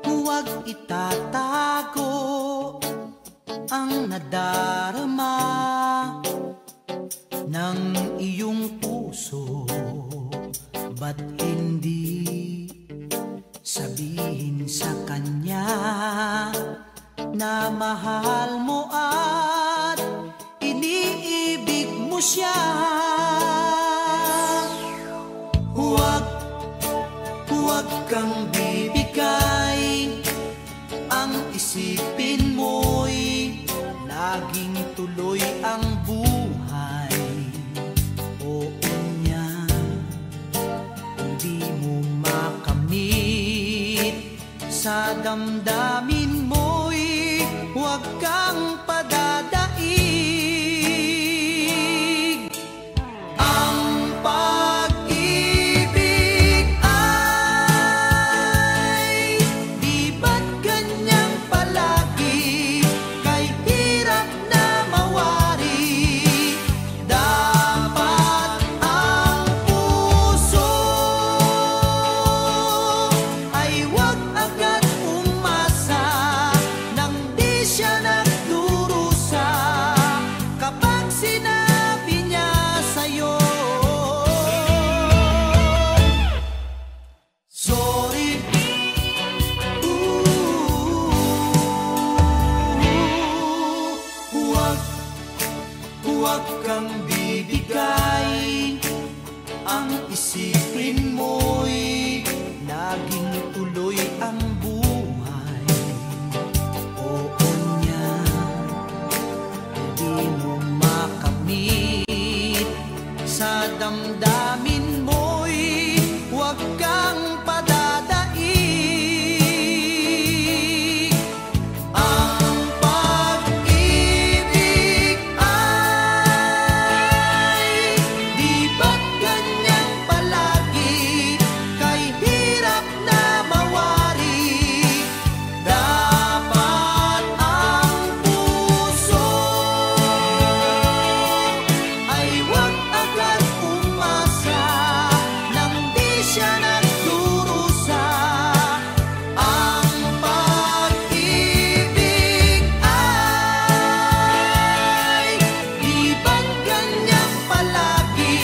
Huwag itatago ang nadarama ng iyong puso. Ba't hindi sabihin sa kanya na mahal mo at iniibig mo siya? Huwag kang bibigay, ang isipin mo'y laging tuloy ang buhay. Oo niya, hindi mo makamit sa damdamin mo'y huwag kang padadaig. Ang pag-ibig ay di ba't ganyang palagi, kay hirap na mawari. Dapat ang puso ay huwag agad umasa nang di siya nagdurusa kapag sinabi niya sa'yo, sorry. Huwag kang bibigay, ang isipin mo'y laging tuloy ang buhay. Oo niya, hindi mo makamit sa damdamin mo'y huwag kang padadaig. Ang pag-ibig ay di ba't ganyan palagi, kay hirap na mawari. Dapat ang puso ay huwag agad umasa nang di siya nagdurusa. Ang pag-ibig ay di ba't ganyan palagi,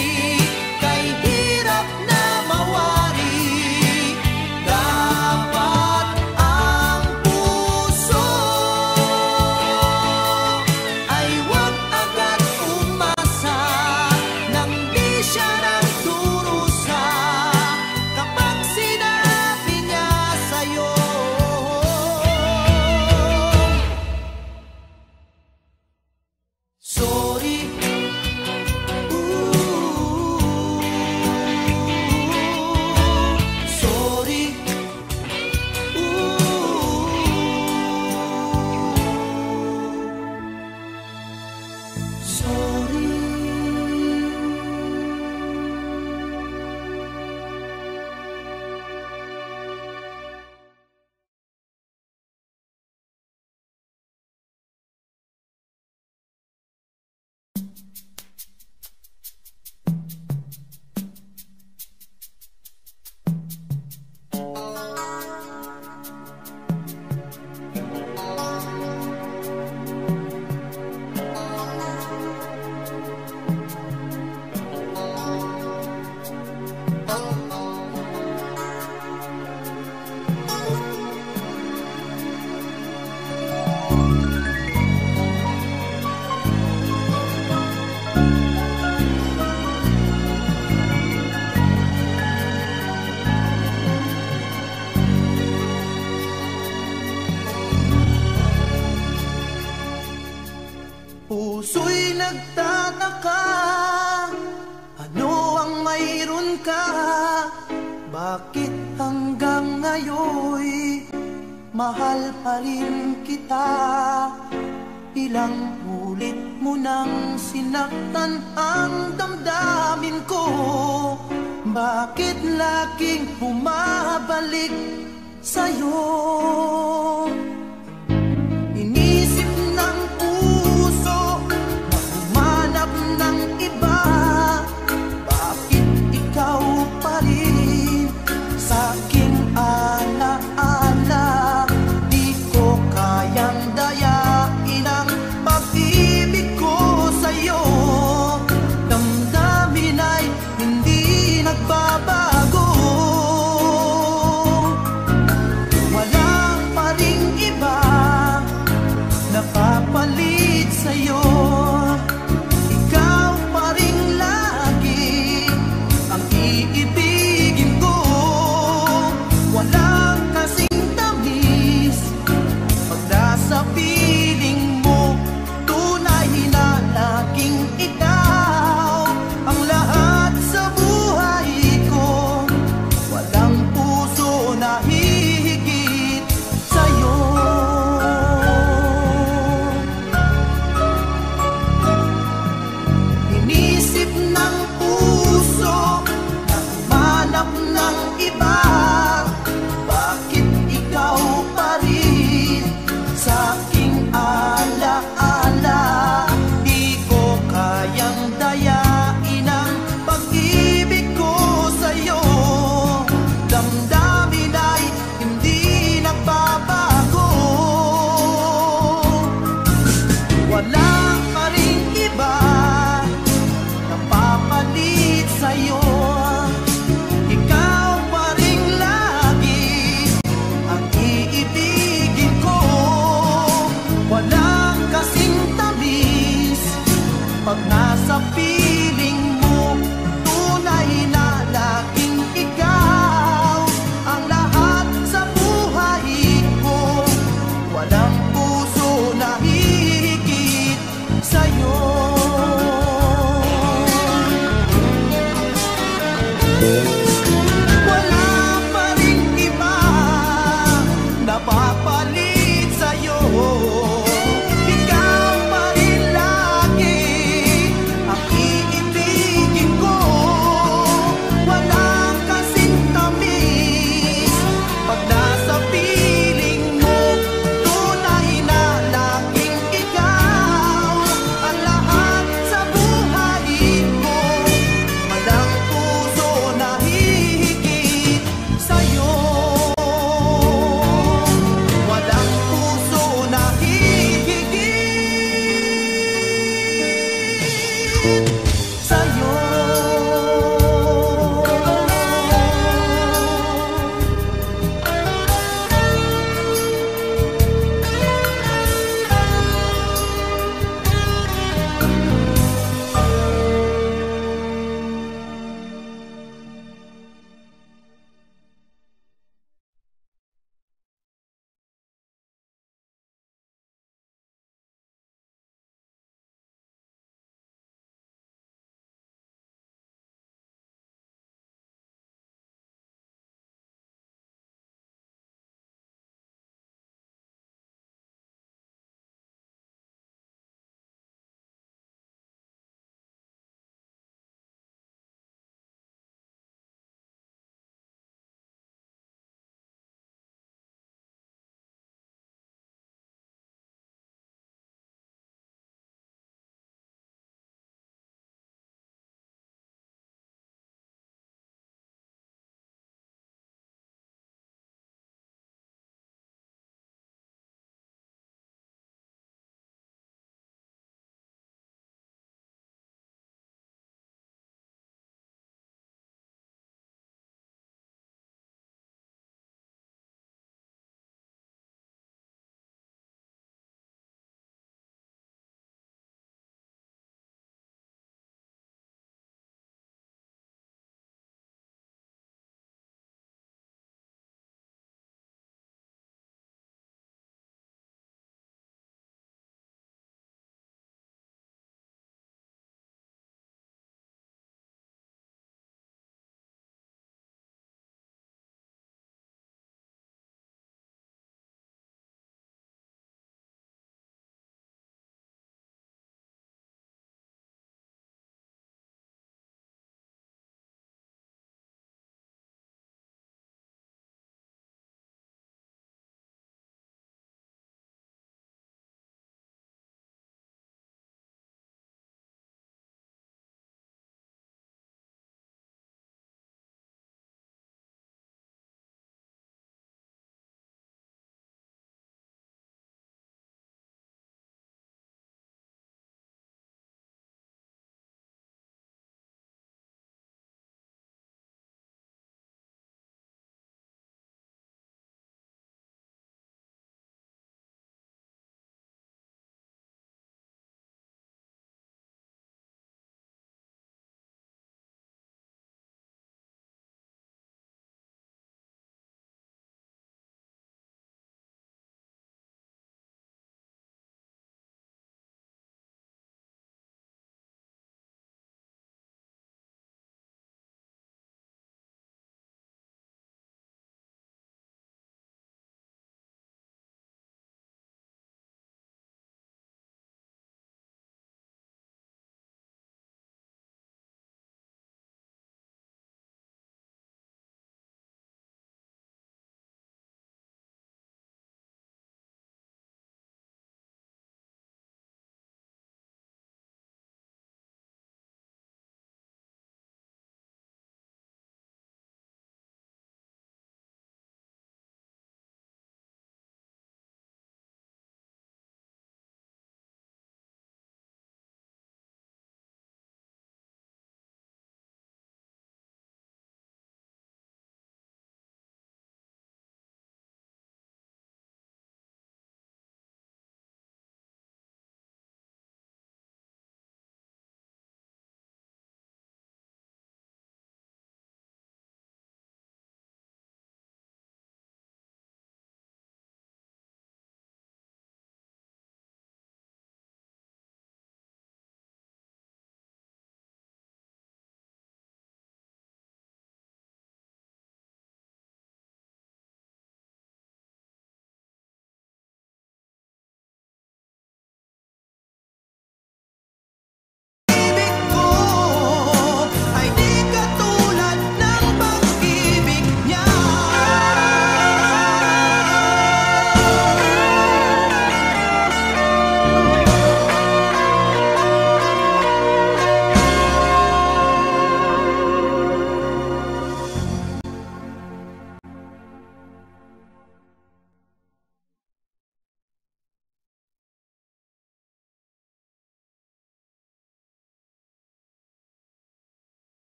kay hirap na mawari. Dapat ang puso ay huwag agad umasa nang di siya nagdurusa kapag sinabi niya sa'yo, sorry. Sorry. Puso'y nagtataka, ano ang mayroon ka? Bakit hanggang ngayon mahal pa rin kita? Ilang ulit mo nang sinaktan ang damdamin ko. Bakit laging bumabalik sa'yo? Inisip ng puso na humanap ng iba. Bakit ikaw pa rin Wala pa ring iba napapalit sa'yo. Ikaw pa rin lagi ang iibigin ko. Walang kasing tamis pag nasa piling mo. Tunay na laging ikaw ang lahat sa buhay ko. Walang puso na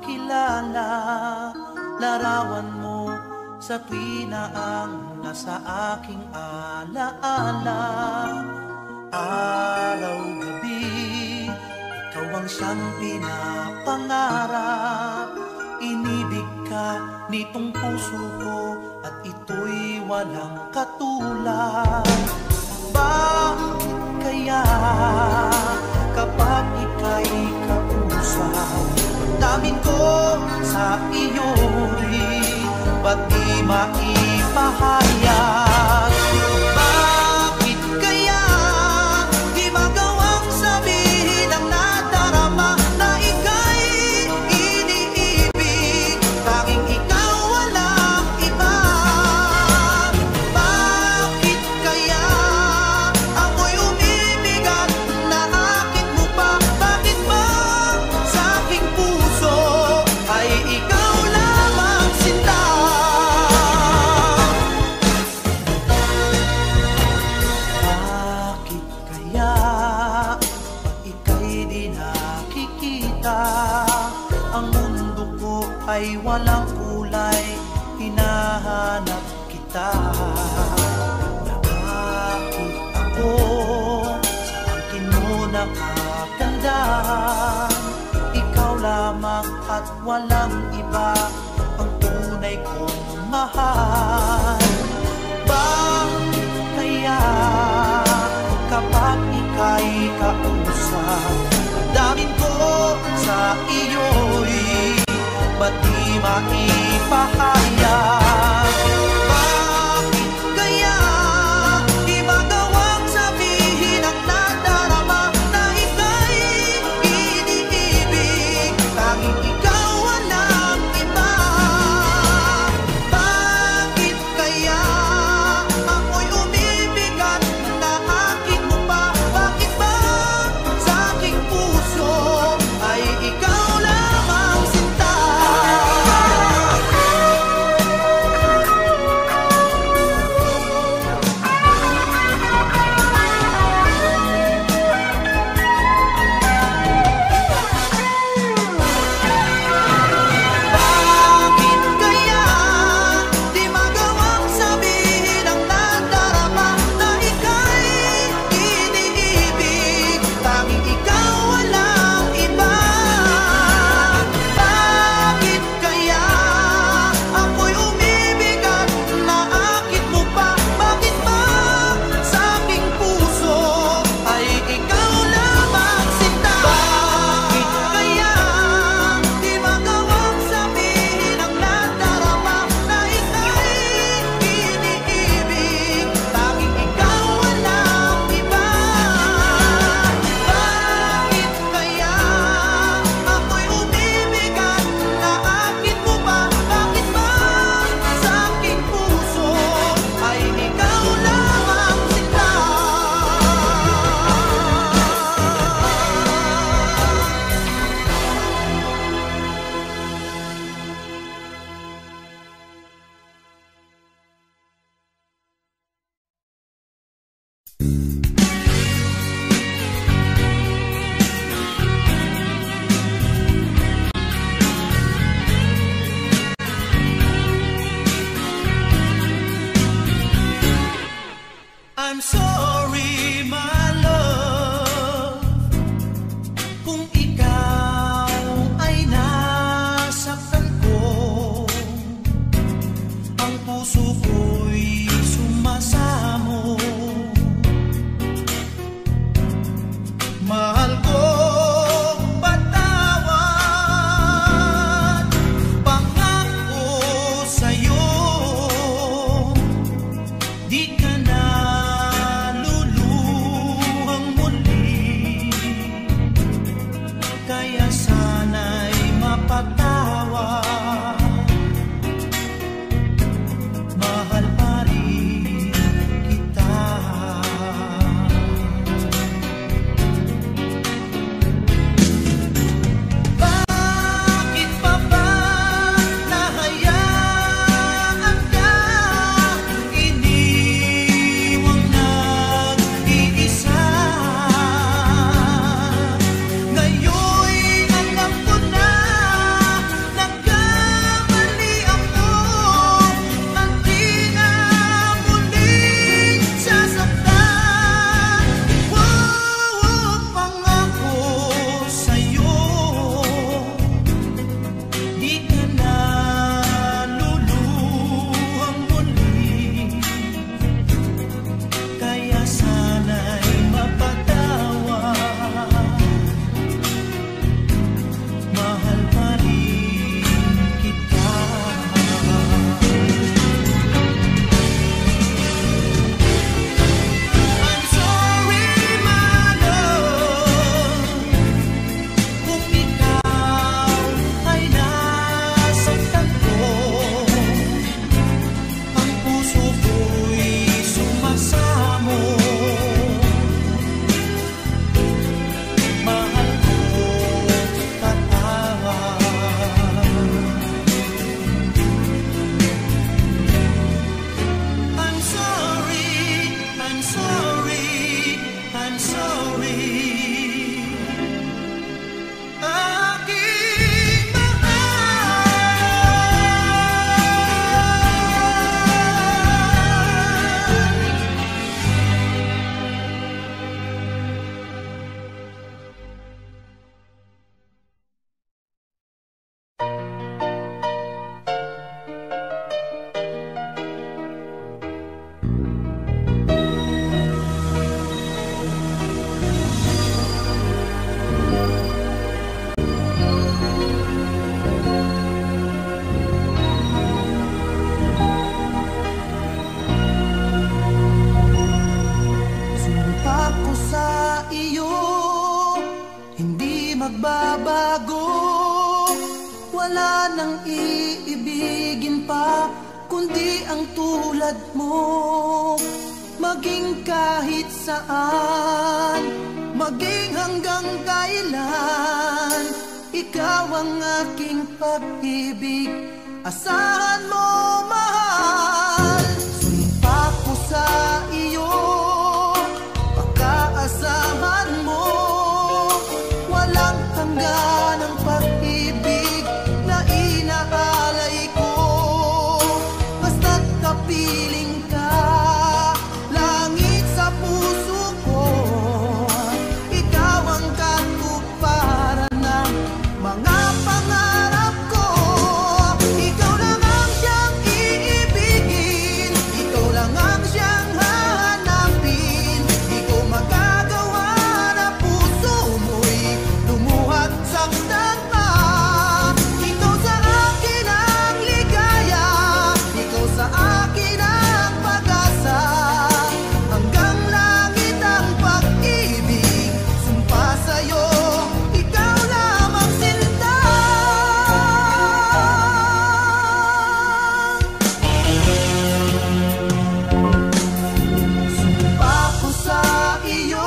kilala. Larawan mo sa tuwina ang nasa aking alaala. Araw-gabi, ikaw ang siyang pinapangarap. Inibig ka nitong puso ko at ito'y walang katulad. Bakit kaya kapag ika'y kausap, damdamin ko sa iyo'y ba't di maipahayag? Bakit kaya di magawang sabihin ang nadarama na ika'y iniibig? Tanging ikaw, walang iba. Bakit kaya ako'y umibigat na akin mo pa? Bakit ba sa aking puso ay ikaw lamang sinta? Bakit kaya pag ika'y di nakikita, ang mundo ko ay walang kulay, hinahanap kita. Bakit ako sa angkin mo nakagandahan? Ikaw lamang at walang iba ang tunay kong mahal. Bakit kaya kapag ika'y kausap, damdamin ko sa iyo'y ba't di maipahayag? Bakit kaya di magawang sabihin ang nadarama na ika'y iniibig? Tanging ikaw, walang iba. Bakit kaya ako'y umibigat na akin mo pa? Bakit ba sa aking puso ay ikaw lamang sinta? sanang iibigin pa, kundi ang tulad mo. Maging kahit saan, maging hanggang kailan, ikaw ang aking pag-ibig, asahan mo mahal. Sumpa ko sa iyo, pagkaasahan mo, walang hanggan ang pag-ibig na inaalay ko. Basta't kapiling ka, langit sa puso ko, ikaw ang katuparan ng mga pangarap ko. Ikaw lang ang siyang iibigin, ikaw lang ang siyang hahanapin. Di ko magagawa na puso mo'y lumuhat saktan pa. Ikaw sa akin ang ligaya, ikaw sa akin ang pag-asa. Hanggang langit ang pag-ibig, sumpa sa'yo, ikaw lamang sinta. Sumpa ko sa iyo,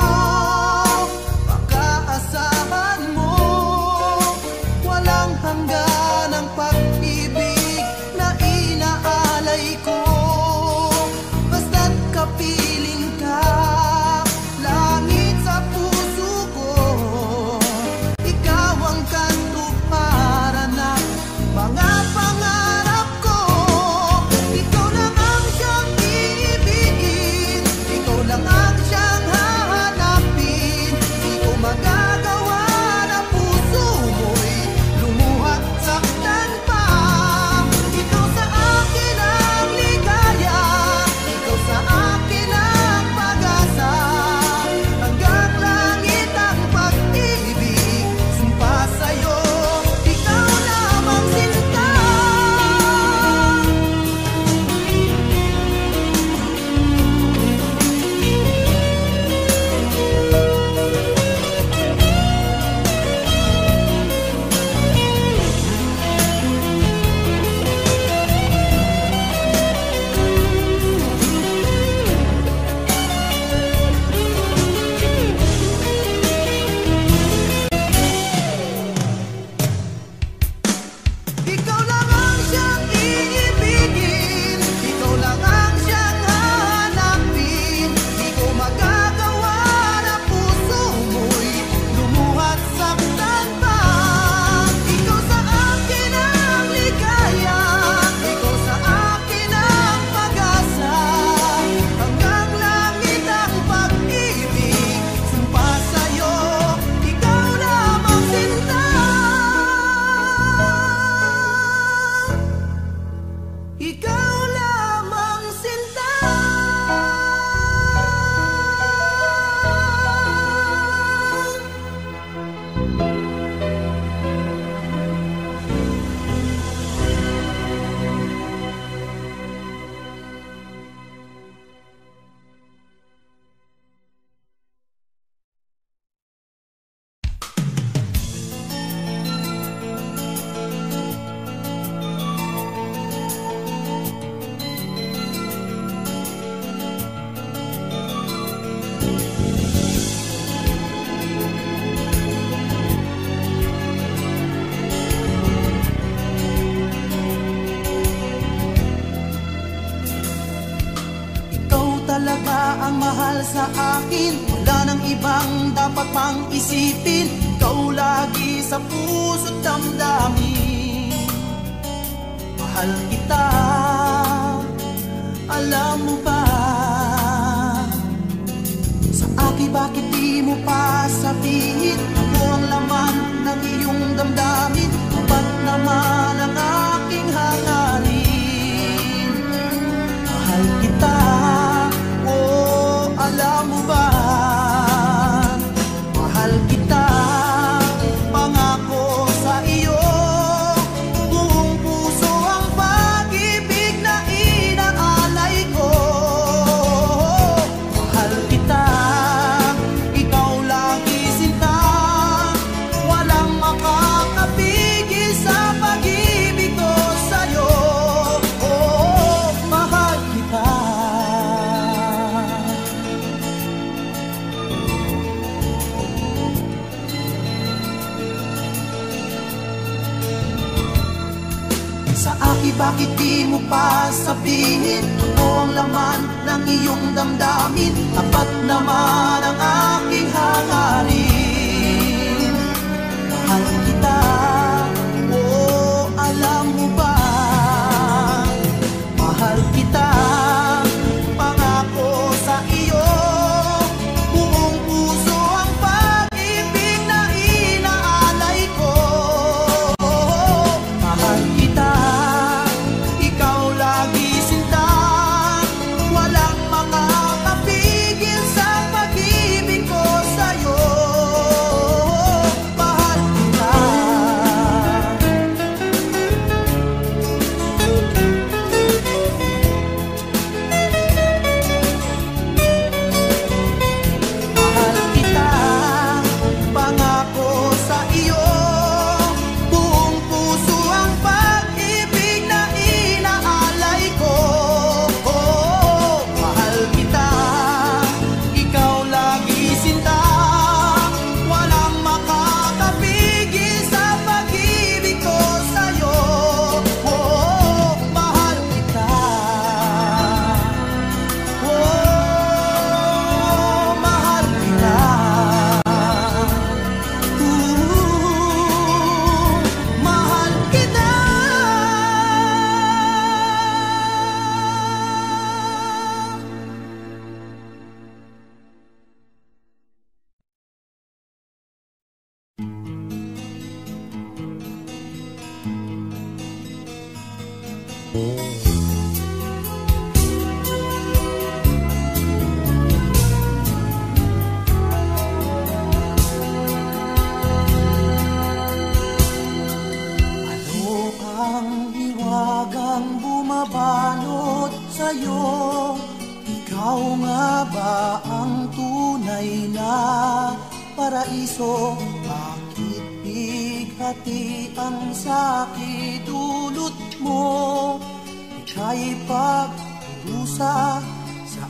pagkaasahan mo, walang hanggan ang pag-ibig na inaalay ko. Basta't kapiling ka, langit sa puso ko, ikaw ang katuparan ng mga pangarap ko. Ikaw lang ang siyang iibigin, ikaw lang ang siyang hahanapin. Di ko magagawa na puso mo'y lumuhat saktan pa. Ikaw sa akin ang ligaya, ikaw sa akin ang pag-asa. Hanggang langit ang pag-ibig, sumpa sa'yo, ikaw lamang sinta. Ikaw lang ang siyang iibigin, ikaw lang ang siyang hahanapin. Di ko magagawa na puso mo'y lumuhat saktan pa. Ikaw sa akin ang ligaya, ikaw sa akin ang pag-asa. Hanggang langit ang pag-ibig, sumpa sa'yo, ikaw lamang sinta. Ikaw lamang sinta. Ikaw talaga ang mahal sa akin, wala nang ibang dapat pang isipin. Ikaw lagi sa puso't damdamin. Mahal kita, alam mo ba? Sa akin bakit di mo pa sabihin? Ako ang laman ng iyong damdamin. Ba't naman ang aking hangarin? Mahal kita, oh alam mo ba? Mahal kita, pangako sa iyo. Buong puso ang pag-ibig na inaalay ko. Mahal kita, ikaw lagi sinta. Sa akin bakit di mo pa sabihin? Ano ang laman ng iyong damdamin? Tapat naman ang aking hangarin. Mahal kita, oh alam mo ba? Mahal kita, pangako sa iyo. Buong puso ang pag-ibig na inaalay ko. Mahal kita, ikaw lagi sinta. Walang makakapigil sa pag-ibig ko sa'yo. Mahal kita. Mahal kita, pangako sa iyo. Buong puso ang pag-ibig na inaalay ko. Mahal kita, ikaw lagi sinta. Walang makakapigil sa pag-ibig ko sa'yo. Mahal kita. Mahal kita. Mahal kita. Ano ang hiwagang bumabalot sa'yo? Ikaw nga ba ang tunay na paraiso? Bakit bighati ang sakit dulot mo? Ika'y pagdusa sa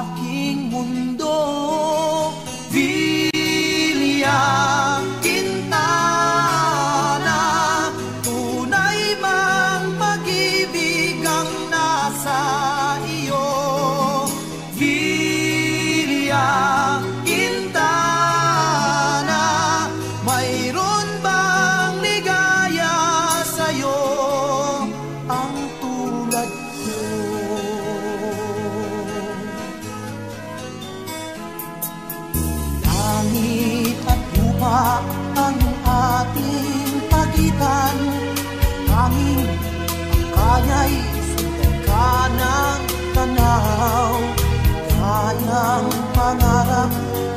aking mundo. Vilya Quintana, tunay bang pag-ibig ang nasa iyo? Vilya Quintana, mayroon bang ligaya sa'yo ang tulad ko? Langit at lupa ang ating pagitan. Tanging ang kanya'y sundan ka ng tanaw. Kayang pangarap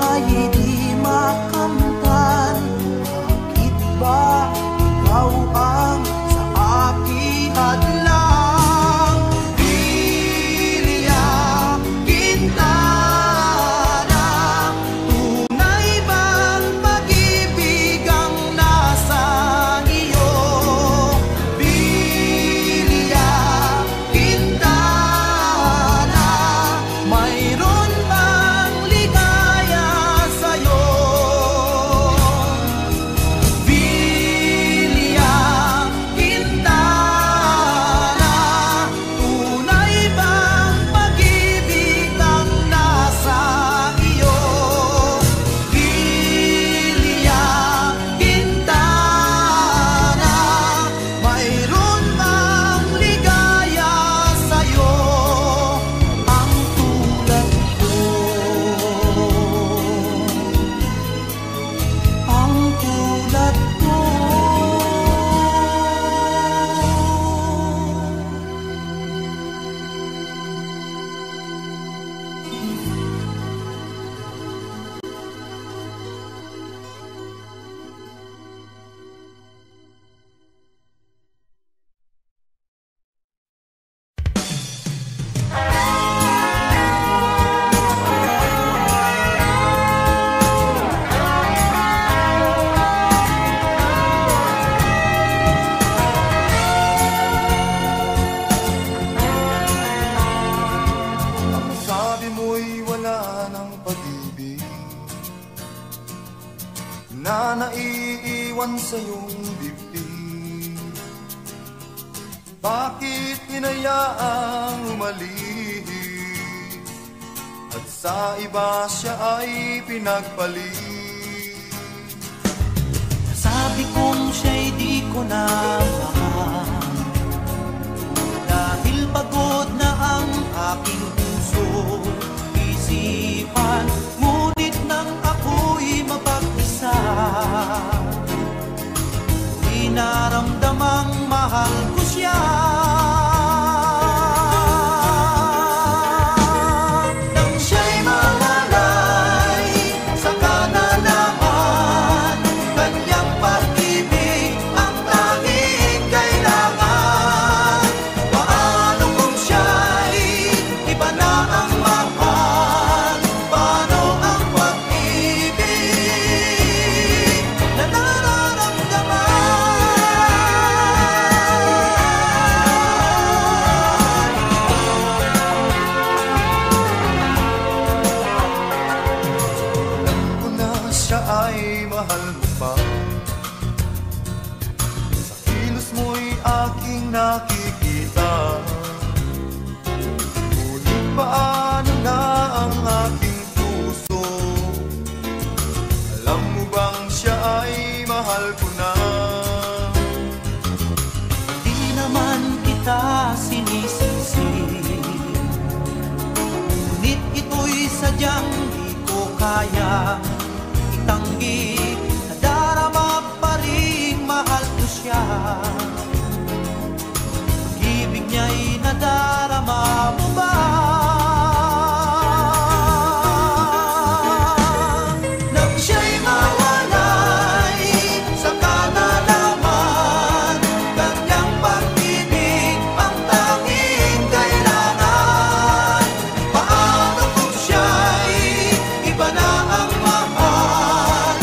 ay di makamtan. Bakit ba ikaw ang sa aking hadlang? Vilya Quintana, tunay bang pag-ibig ang nasa iyo? Vilya Bakit hinayaang umalis at sa iba siya ay pinagpalit? Sabi kong siya'y di ko na mahal, dahil pagod na ang aking puso, isipan. Ngunit nang ako'y mapag-isa, di naramdamang mahal ko siya. Nang siya'y mawalay, saka na naman kanyang pag-ibig ang tanging kailangan. Paano kung siya'y iba na ang mahal? Paano ang pag-ibig na nararamdaman? Kung na siya ay mahal mo pa, sa kilos mo'y aking nakikita. Ngunit paano na ang aking puso? Alam mo bang siya ay mahal ko na? Di naman kita sinisisi, ngunit ito'y sadyang di ko kaya itanggi. Nadarama pa rin mahal ko siya, pag-ibig niya'y nadarama mo ba? Nang siya'y mawalay, saka na naman kanyang pag-ibig ang tanging kailangan. Paano kung siya'y iba na ang mahal?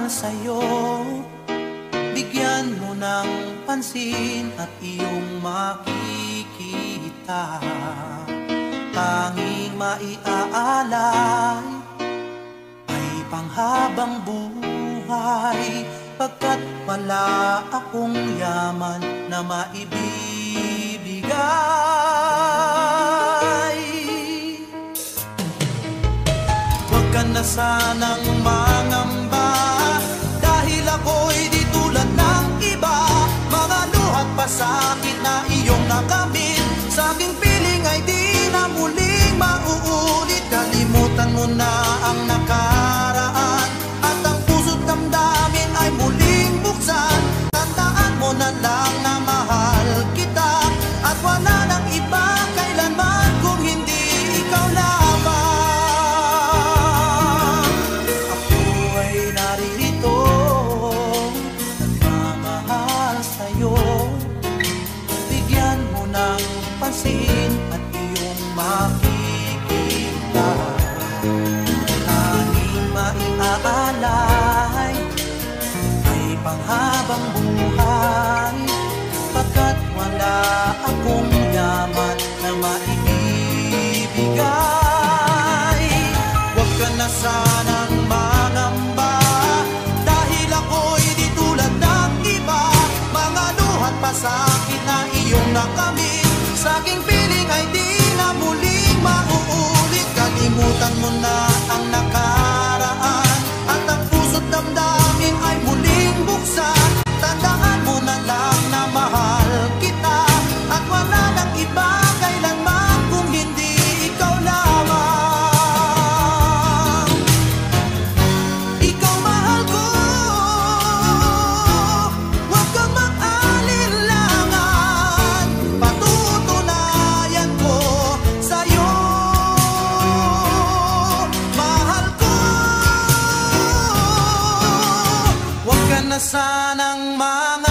sa'yo. Bigyan mo ng pansin at iyong makikita. Tanging maiaalay ay panghabang buhay, pagkat wala akong yaman na maibibigay. Huwag ka na sanang mangamba, dahil ako'y di tulad ng iba. Mga luha't pasakit na iyong nakamit, sa aking piling ay di na muling mauulit. Kalimutan mo na ang nakaraan, at ang puso't damdamin ay muling buksan. Tandaan mo na lang na mahal kita, at wala nang iba kailanman kung hindi ikaw lamang. Ako ay naririto, nagmamahal sa'yo. Bigyan mo ng pansin at iyong makikita. Tanging maiaalay ay panghabang buhay, pagkat wala akong yaman na maibibigay. Huwag ka na sanang mangamba, dahil ako'y di tulad ng iba. Mga luha't pasakit na iyong nakamit, sa aking piling ay di na muling mauulit. Kalimutan mo na ang nakaraan, at ang puso't damdamin ay muling buksan. Tandaan mo na lang na mahal kita, at wala nang iba kailanman kung hindi ikaw lamang. Ikaw mahal ko, huwag kang mag-alinlangan. Patutunayan ko sa'yo, mahal ko. Huwag ka na sanang mga